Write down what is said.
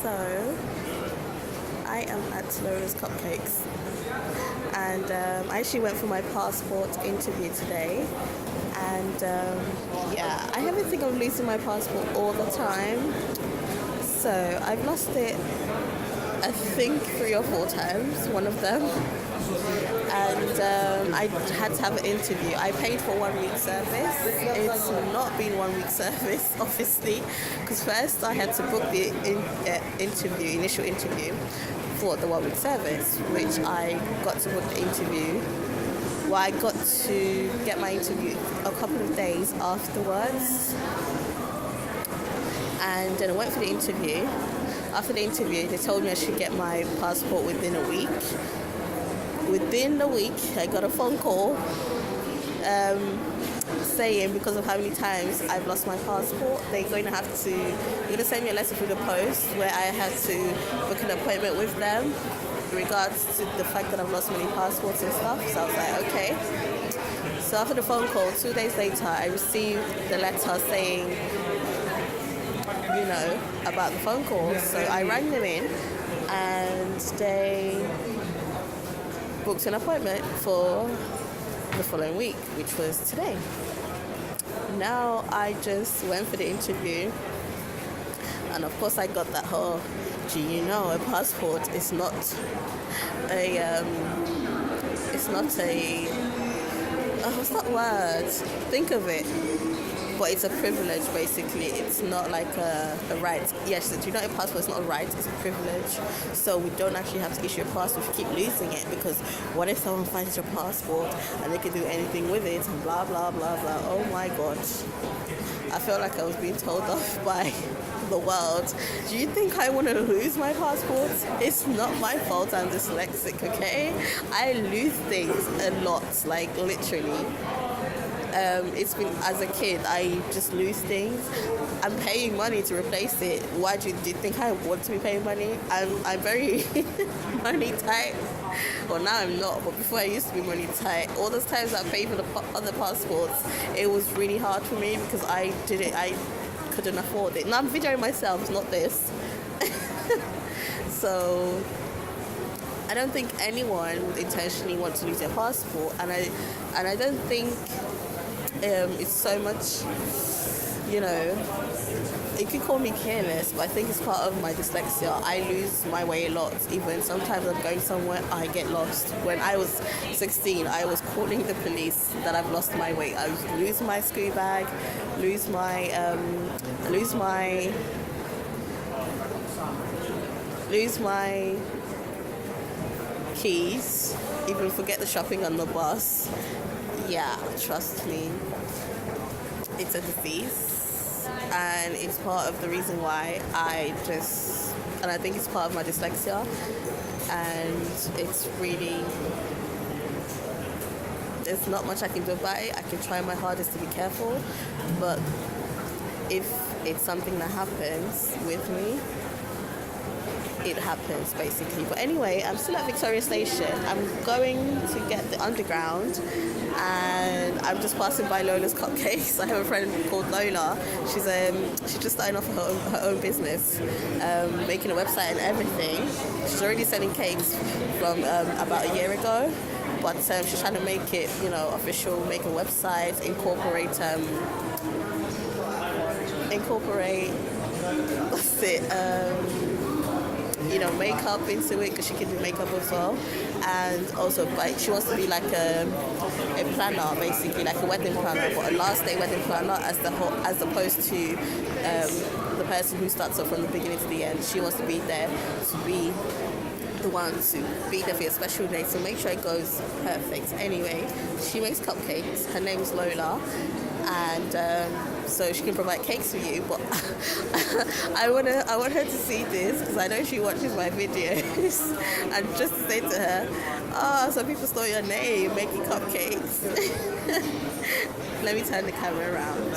So, I am at Lola'S Cupcakes, and I actually went for my passport interview today. And yeah, I have a thing of losing my passport all the time. So, I've lost it, I think, 3 or 4 times, one of them. And I had to have an interview. I paid for 1 week service. It's not been 1 week service, obviously, because first I had to book the initial interview for the 1 week service, which I got to book the interview. Well, I got to get my interview a couple of days afterwards, and then I went for the interview. After the interview, they told me I should get my passport within a week. Within the week, I got a phone call saying because of how many times I've lost my passport, they're going to send me a letter through the post where I had to book an appointment with them in regards to the fact that I've lost many passports and stuff. So I was like, okay. So after the phone call, 2 days later, I received the letter saying, about the phone call. So I rang them in, and they booked an appointment for the following week, which was today. Now I just went for the interview, and of course I got that whole, a passport is not what's that word? Think of it. But it's a privilege, basically. It's not like a right. Yes, a passport is not a right, it's a privilege. So we don't actually have to issue a passport if you keep losing it, because what if someone finds your passport and they can do anything with it and blah, blah, blah, blah. Oh my God. I felt like I was being told off by the world. Do you think I want to lose my passport? It's not my fault I'm dyslexic, okay? I lose things a lot, like literally. It's been, as a kid, I just lose things. I'm paying money to replace it. Why do you think I want to be paying money? I'm very money tight. Well, now I'm not, but before I used to be money tight. All those times I paid for the other passports, it was really hard for me because I couldn't afford it. Now I'm videoing myself, it's not this. So I don't think anyone would intentionally want to lose their passport, and I don't think it's so much, you can call me careless, but I think it's part of my dyslexia. I lose my way a lot. Even sometimes I'm going somewhere, I get lost. When I was 16, I was calling the police that I've lost my way. I was losing my school bag, lose my keys, even forget the shopping on the bus. Yeah, trust me, it's a disease, and it's part of the reason why I think it's part of my dyslexia, and it's really, there's not much I can do about it. I can try my hardest to be careful, but if it's something that happens with me, it happens, basically. But anyway, I'm still at Victoria Station. I'm going to get the underground, and I'm just passing by Lola'S Cupcakes. I have a friend called Lola. She's just starting off her own business, making a website and everything. She's already selling cakes from about a year ago, but she's trying to make it, official, make a website, incorporate what's it, makeup into it, because she can do makeup as well. And also, but she wants to be like a planner, basically, like a wedding planner, but a last day wedding planner, as opposed to the person who starts off from the beginning to the end. She wants to be there to be the one to be there for your special day, so make sure it goes perfect. Anyway, she makes cupcakes. Her name is Lola, and so she can provide cakes for you. But I want her to see this, because I know she watches my videos, and just to say to her, some people stole your name making cupcakes. Let me turn the camera around.